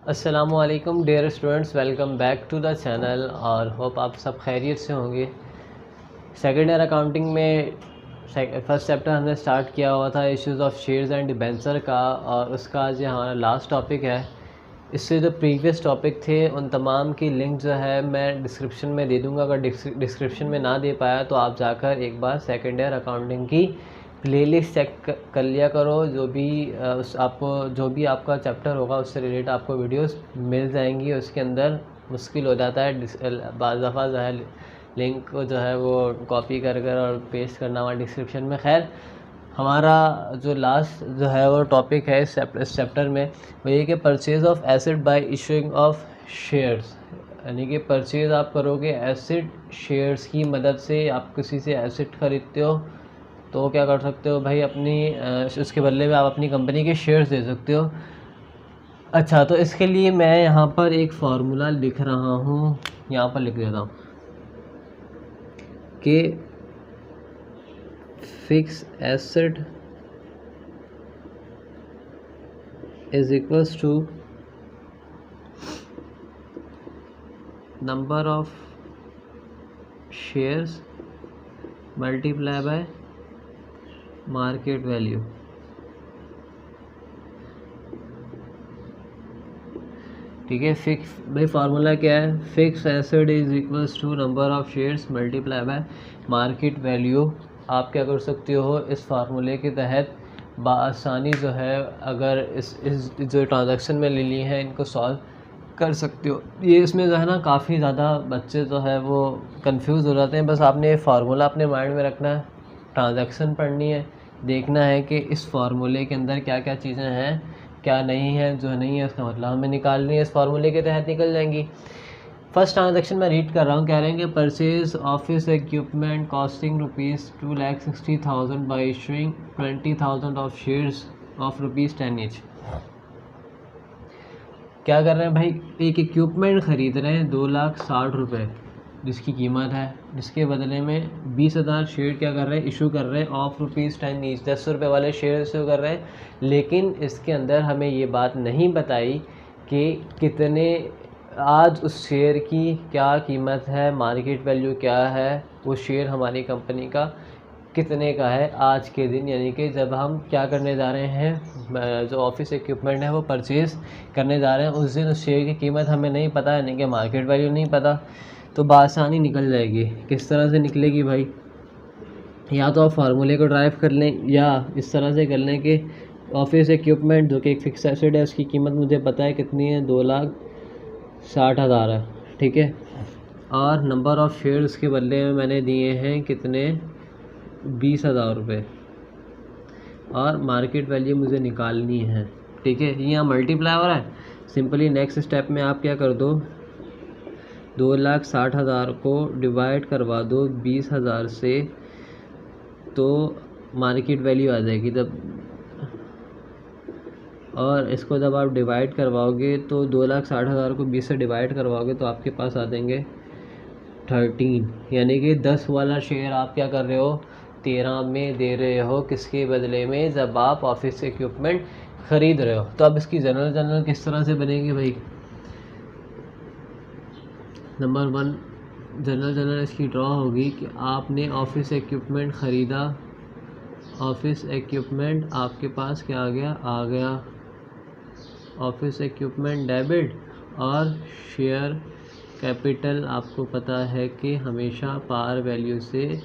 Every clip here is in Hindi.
अस्सलामुअलैकुम dear students, welcome back to the channel और होप आप सब खैरियत से होंगे। सेकेंड ईयर अकाउंटिंग में फर्स्ट चैप्टर हमने स्टार्ट किया हुआ था issues of shares and debenture का, और उसका आज हमारा लास्ट टॉपिक है। इससे जो प्रीवियस टॉपिक थे उन तमाम की लिंक जो है मैं डिस्क्रिप्शन में दे दूँगा। अगर डिस्क्रिप्शन में ना दे पाया तो आप जाकर एक बार सेकेंड ईयर अकाउंटिंग की प्लेलिस्ट चेक कर लिया करो। जो भी आपका चैप्टर होगा उससे रिलेटेड आपको वीडियोस मिल जाएंगी। उसके अंदर मुश्किल हो जाता है बाज़ दफ़ा जो है लिंक को जो है वो कॉपी कर और पेस्ट करना हुआ डिस्क्रिप्शन में। खैर, हमारा जो लास्ट जो है वो टॉपिक है इस चैप्टर में वो ये कि purchase of asset bye issuing of shares, यानी कि परचेज़ आप करोगे एसेट शेयर्स की मदद से। आप किसी से एसेट ख़रीदते हो तो क्या कर सकते हो भाई, उसके बदले में आप अपनी कंपनी के शेयर्स दे सकते हो। अच्छा, तो इसके लिए मैं यहाँ पर एक फार्मूला लिख रहा हूँ, यहाँ पर लिख देता हूँ कि fix asset is equals to number of shares multiply by market value. ठीक है, फिक्स भाई फार्मूला क्या है? Fix asset is equals to number of shares multiply by market value. आप क्या कर सकते हो इस फार्मूले के तहत बआसानी जो है, अगर इस जो ट्रांजैक्शन में ले ली है इनको सॉल्व कर सकते हो। ये इसमें जो है ना काफ़ी ज़्यादा बच्चे जो है वो कंफ्यूज हो जाते हैं। बस आपने ये फार्मूला अपने माइंड में रखना है, ट्रांजैक्शन पढ़नी है, देखना है कि इस फार्मूले के अंदर क्या क्या चीज़ें हैं, क्या नहीं है, जो नहीं है उसका मतलब हमें निकालनी है, इस फार्मूले के तहत निकल जाएंगी। फर्स्ट ट्रांजैक्शन मैं रीड कर रहा हूँ, कह रहे हैं कि purchase office equipment costing ₹2,60,000 by issuing 20,000 of shares of ₹10 each. क्या कर रहे हैं भाई, एक इक्विपमेंट ख़रीद रहे हैं 2,60,000 जिसकी कीमत है, जिसके बदले में 20,000 शेयर क्या कर रहे हैं, इशू कर रहे हैं ऑफ ₹10 ईच। 10 रुपये वाले शेयर इशू कर रहे हैं। लेकिन इसके अंदर हमें ये बात नहीं बताई कि कितने आज उस शेयर की क्या कीमत है, मार्केट वैल्यू क्या है, वो शेयर हमारी कंपनी का कितने का है आज के दिन, यानी कि जब हम क्या करने जा रहे हैं, जो ऑफिस इक्विपमेंट है वो परचेज़ करने जा रहे हैं, उस दिन उस शेयर की कीमत हमें नहीं पता, यानी कि मार्केट वैल्यू नहीं पता। तो बआसानी निकल जाएगी। किस तरह से निकलेगी भाई, या तो आप फार्मूले को ड्राइव कर लें या इस तरह से कर लें कि ऑफिस इक्विपमेंट जो कि एक फिक्स एसेट है उसकी कीमत मुझे पता है कितनी है, 2,60,000 है। ठीक है, और नंबर ऑफ़ शेयर्स के बदले में मैंने दिए हैं कितने, 20,000 रुपये, और मार्केट वैल्यू मुझे निकालनी है। ठीक है, ये यहाँ मल्टीप्लाई हो रहा है। सिंपली नेक्स्ट स्टेप में आप क्या कर दो, 2,60,000 को डिवाइड करवा दो 20,000 से, तो मार्केट वैल्यू आ जाएगी तब। और इसको जब आप डिवाइड करवाओगे तो 2,60,000 को 20 से डिवाइड करवाओगे तो आपके पास आ जाएंगे 13, यानी कि 10 वाला शेयर आप क्या कर रहे हो, 13 में दे रहे हो। किसके बदले में, जब आप ऑफिस इक्विपमेंट ख़रीद रहे हो। तो अब इसकी जनरल किस तरह से बनेगी भाई, नंबर 1 जनरल इसकी ड्रॉ होगी कि आपने ऑफिस इक्विपमेंट ख़रीदा, ऑफिस इक्विपमेंट आपके पास क्या आ गया ऑफिस इक्विपमेंट डेबिट, और शेयर कैपिटल आपको पता है कि हमेशा पार वैल्यू से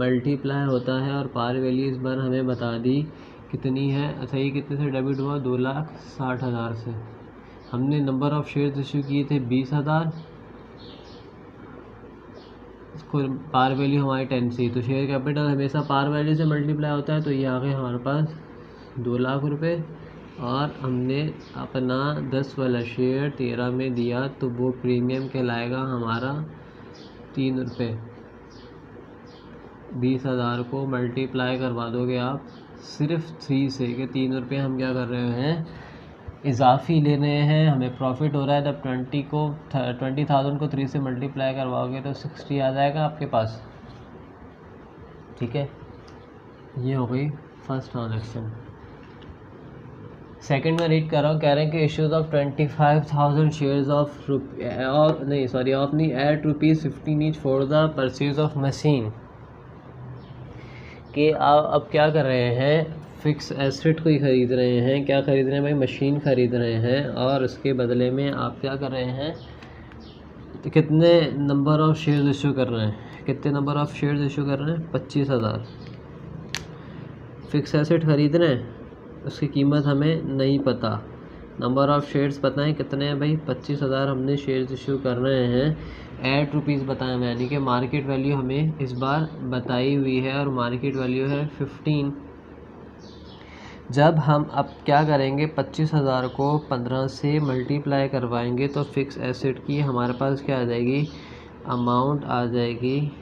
मल्टीप्लाई होता है, और पार वैल्यू इस बार हमें बता दी कितनी है। अच्छा, ये कितने से डेबिट हुआ, 2,60,000 से। हमने नंबर ऑफ़ शेयर्स इशू किए थे 20,000, इसको पार वैल्यू हमारी 10 थी, तो शेयर कैपिटल हमेशा पार वैल्यू से मल्टीप्लाई होता है। तो ये आ गए हमारे पास 2,00,000 रुपये, और हमने अपना 10 वाला शेयर 13 में दिया, तो वो प्रीमियम कहलाएगा हमारा 3 रुपये। 20,000 को मल्टीप्लाई करवा दोगे आप सिर्फ 3 से, कि 3 रुपये हम क्या कर रहे हैं, इजाफी ले रहे हैं, हमें प्रॉफिट हो रहा है। तब 20,000 को 3 से मल्टीप्लाई करवाओगे तो 60 आ जाएगा आपके पास। ठीक है, ये हो गई फर्स्ट ट्रांजैक्शन। सेकंड में रीड कर रहा हूँ, कह रहे हैं कि issues of 25,000 shares of at ₹15 each for the purchase of machine. कि आप अब क्या कर रहे हैं, फिक्स एसेट को ही ख़रीद रहे हैं। क्या ख़रीद रहे हैं भाई? मशीन ख़रीद रहे हैं, और उसके बदले में आप क्या कर रहे हैं, तो कितने नंबर ऑफ़ शेयर्स इशू कर रहे हैं? कितने नंबर ऑफ़ शेयर्स इशू कर रहे हैं? 25,000। फिक्स एसेट ख़रीद रहे हैं, उसकी कीमत हमें नहीं पता, नंबर ऑफ़ शेयर्स पता है कितने हैं भाई? 25,000 हमने शेयर्स इशू कर रहे हैं। एट रुपीज़ बताया हमें, यानी कि मार्केट वैल्यू हमें इस बार बताई हुई है, और मार्केट वैल्यू है 15। जब हम अब क्या करेंगे, 25,000 को 15 से मल्टीप्लाई करवाएंगे तो फिक्स एसेट की हमारे पास क्या आ जाएगी, अमाउंट आ जाएगी।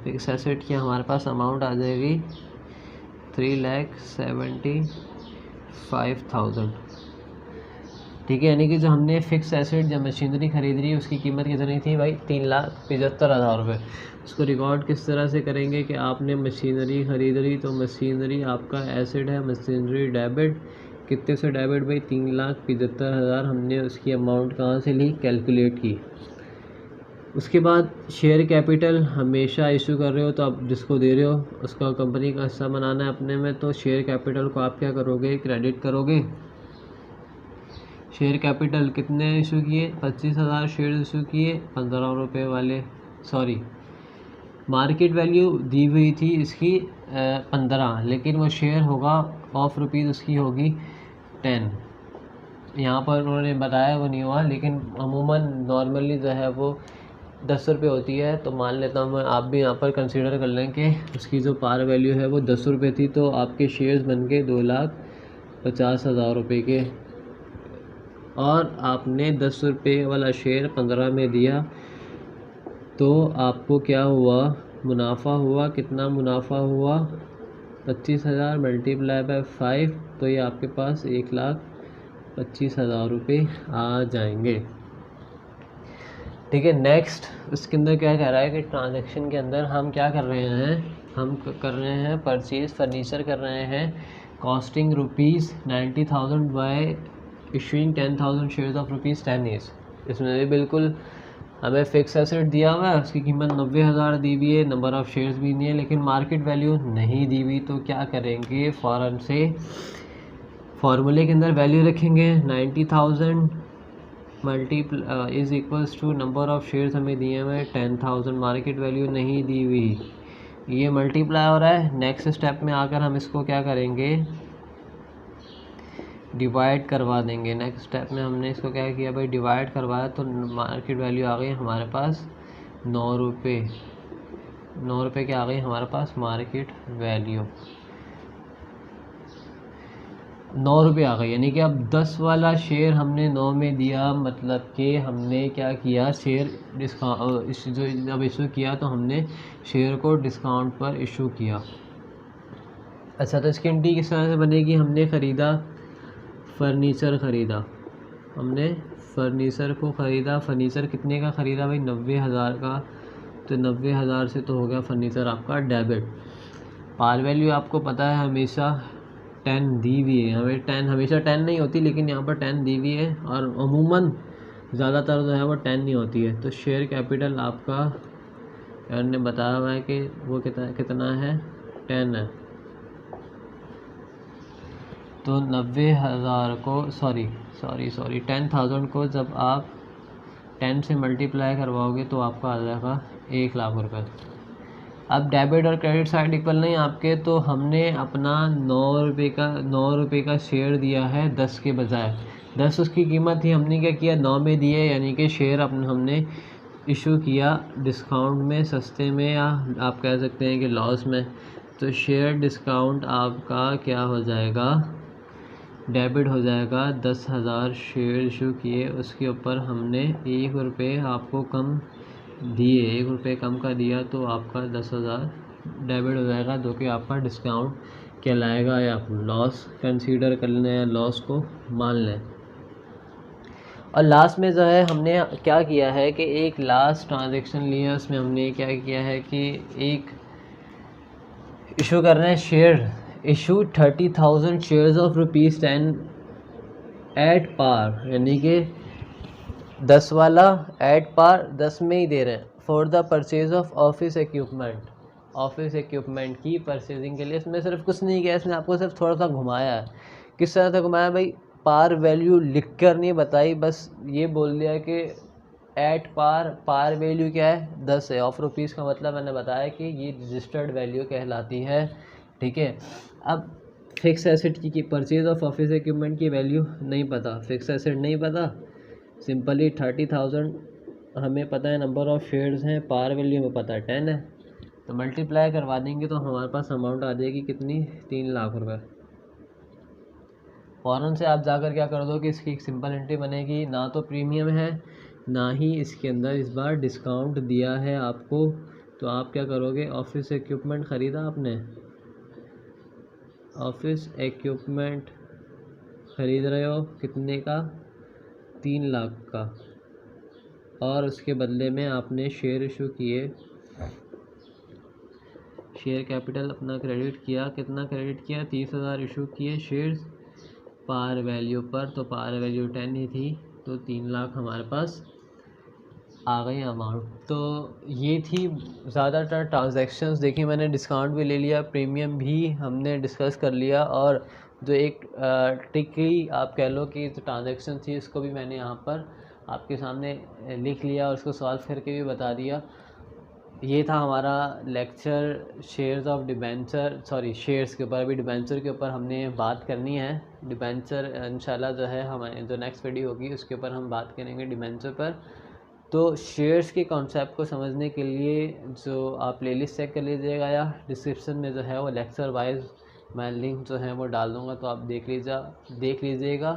फिक्स एसेट की हमारे पास अमाउंट आ जाएगी 3,75,000। ठीक है, यानी कि जो हमने फ़िक्स एसेट जब मशीनरी ख़रीद रही है उसकी कीमत कितनी थी भाई? 3,75,000 रुपये। उसको रिकॉर्ड किस तरह से करेंगे कि आपने मशीनरी ख़रीद ली, तो मशीनरी आपका एसेट है, मशीनरी डेबिट। कितने से डेबिट भाई? 3,75,000। हमने उसकी अमाउंट कहाँ से ली? कैलकुलेट की। उसके बाद शेयर कैपिटल हमेशा इशू कर रहे हो तो आप जिसको दे रहे हो उसका कंपनी का हिस्सा बनाना है अपने में, तो शेयर कैपिटल को आप क्या करोगे? क्रेडिट करोगे। शेयर कैपिटल कितने इशू किए? 25,000 शेयर इशू किए, 15 रुपये वाले, सॉरी मार्केट वैल्यू दी हुई थी इसकी 15, लेकिन वो शेयर होगा ऑफ रुपीज़, उसकी होगी 10। यहाँ पर उन्होंने बताया वो नहीं हुआ, लेकिन अमूमन नॉर्मली जो है वो 10 रुपये होती है। तो मान लेता हूँ मैं, आप भी यहाँ पर कंसीडर कर लें कि उसकी जो पार वैल्यू है वो 10 रुपये थी, तो आपके शेयर्स बन के 2,50,000 रुपये के, और आपने 10 रुपये वाला शेयर 15 में दिया, तो आपको क्या हुआ? मुनाफा हुआ। कितना मुनाफा हुआ? 25,000 मल्टीप्लाई बाय 5, तो ये आपके पास 1,25,000 रुपये आ जाएंगे। ठीक है, नेक्स्ट उसके अंदर क्या कह रहा है कि ट्रांजैक्शन के अंदर हम क्या कर रहे हैं, हम कर रहे हैं परचेज फर्नीचर कर रहे हैं, costing ₹90,000 bye issuing 10,000 shares of ₹10 each. इसमें भी बिल्कुल हमें फ़िक्स एसेट दिया हुआ है, उसकी कीमत 90,000 दी हुई है, नंबर ऑफ़ शेयर्स भी नहीं है, लेकिन मार्केट वैल्यू नहीं दी हुई। तो क्या करेंगे, फ़ौरन से फार्मूले के अंदर वैल्यू रखेंगे 90,000 is equals to number of shares हमें दिए हुए 10,000, मार्केट वैल्यू नहीं दी हुई, ये मल्टीप्लाई हो रहा है। नेक्स्ट स्टेप में आकर हम इसको क्या करेंगे, डिवाइड करवा देंगे। नेक्स्ट स्टेप में हमने इसको क्या किया भाई, डिवाइड करवाया, तो मार्केट वैल्यू आ गई हमारे पास 9 रुपये। 9 रुपये क्या आ गई हमारे पास मार्केट वैल्यू? 9 रुपये आ गई, यानी कि अब 10 वाला शेयर हमने 9 में दिया, मतलब कि हमने क्या किया, शेयर डिस्काउंट जो जब इशू किया तो हमने शेयर को डिस्काउंट पर इशू किया। अच्छा, तो इसकी एंट्री किस तरह से बनेगी? हमने ख़रीदा फर्नीचर, ख़रीदा हमने फर्नीचर को ख़रीदा। फर्नीचर कितने का ख़रीदा भाई? 90,000 का। तो 90,000 से तो हो गया फर्नीचर आपका डेबिट। पार वैल्यू आपको पता है हमेशा 10 दी हुई है, हमें 10 हमेशा 10 नहीं होती, लेकिन यहाँ पर 10 दी हुई है, और अमूमन ज़्यादातर जो है वो 10 नहीं होती है। तो शेयर कैपिटल आपका यार ने बताया हुआ है कि वो कितना है, 10 है। तो 90,000 को सॉरी 10,000 को जब आप 10 से मल्टीप्लाई करवाओगे तो आपका आ जाएगा 1,00,000 रुपये। अब डेबिट और क्रेडिट साइड इक्वल नहीं आपके, तो हमने अपना 9 रुपये का शेयर दिया है 10 के बजाय। 10 उसकी कीमत थी, हमने क्या किया 9 में दिए, यानी कि शेयर हमने इशू किया डिस्काउंट में, सस्ते में, या आप कह सकते हैं कि लॉस में। तो शेयर डिस्काउंट आपका क्या हो जाएगा, डेबिट हो जाएगा। 10,000 शेयर इशू किए, उसके ऊपर हमने 1 रुपये आपको कम दिए, 1 रुपये कम का दिया, तो आपका 10,000 डेबिट हो जाएगा, जो कि आपका डिस्काउंट कहलाएगा, या आप लॉस कंसीडर कर लें या लॉस को मान लें। और लास्ट में जो है हमने क्या किया है कि एक लास्ट ट्रांजैक्शन लिया, उसमें हमने क्या किया है कि एक इशू कर रहे हैं share, issue 30,000 shares of ₹10 at par, यानी कि 10 वाला एट पार 10 में ही दे रहे हैं। For the purchase of office equipment, office equipment की परचेजिंग के लिए। इसमें सिर्फ कुछ नहीं किया, इसने आपको सिर्फ थोड़ा सा घुमाया है। किस तरह से घुमाया भाई? पार वैल्यू लिख कर नहीं बताई, बस ये बोल दिया कि एट पार, पार वैल्यू क्या है? 10 है। ऑफ रुपीज़ का मतलब मैंने बताया कि ये रजिस्टर्ड वैल्यू कहलाती है, ठीक है। अब फिक्स एसेट की परचेज ऑफ ऑफिस इक्विपमेंट की वैल्यू नहीं पता, फिक्स एसेट नहीं पता, सिंपली 30,000 हमें पता है नंबर ऑफ़ शेयर्स हैं, पार वैल्यू में पता है 10 है, तो मल्टीप्लाई करवा देंगे तो हमारे पास अमाउंट आ जाएगी कितनी? 3 लाख रुपए। फ़ौरन से आप जाकर क्या कर दो कि इसकी एक सिंपल एंट्री बनेगी, ना तो प्रीमियम है ना ही इसके अंदर इस बार डिस्काउंट दिया है आपको। तो आप क्या करोगे? ऑफिस इक्विपमेंट ख़रीदा आपने, ऑफिस इक्विपमेंट ख़रीद रहे हो कितने का? 3 लाख का, और उसके बदले में आपने शेयर इशू किए, शेयर कैपिटल अपना क्रेडिट किया। कितना क्रेडिट किया? 30,000 इशू किए शेयर्स पार वैल्यू पर, तो पार वैल्यू 10 ही थी, तो 3 लाख हमारे पास आ गई अमाउंट। तो ये थी ज़्यादातर ट्रांजैक्शंस। देखिए मैंने डिस्काउंट भी ले लिया, प्रीमियम भी हमने डिस्कस कर लिया, और जो एक ट्रिकी आप कह लो कि जो ट्रांजैक्शन थी उसको भी मैंने यहाँ पर आपके सामने लिख लिया और उसको सॉल्व करके भी बता दिया। ये था हमारा lecture shares of debenture, sorry shares के ऊपर। अभी डिबेंचर के ऊपर हमने बात करनी है। डिबेंचर इंशाल्लाह जो है हमारे जो नेक्स्ट वीडियो होगी उसके ऊपर हम बात करेंगे डिबेंचर पर। तो शेयर्स के कॉन्सेप्ट को समझने के लिए जो आप प्लेलिस्ट चेक कर लीजिएगा, या डिस्क्रिप्शन में जो है वो लेक्चर वाइज मैं लिंक जो है वो डाल दूँगा, तो आप देख लीजिएगा।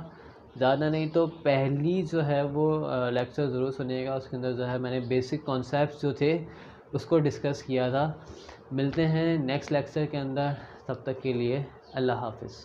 ज़्यादा नहीं तो पहली जो है वो लेक्चर ज़रूर सुनिएगा, उसके अंदर जो है मैंने बेसिक कॉन्सेप्ट जो थे उसको डिस्कस किया था। मिलते हैं नेक्स्ट लेक्चर के अंदर, तब तक के लिए अल्लाह हाफ़िज़।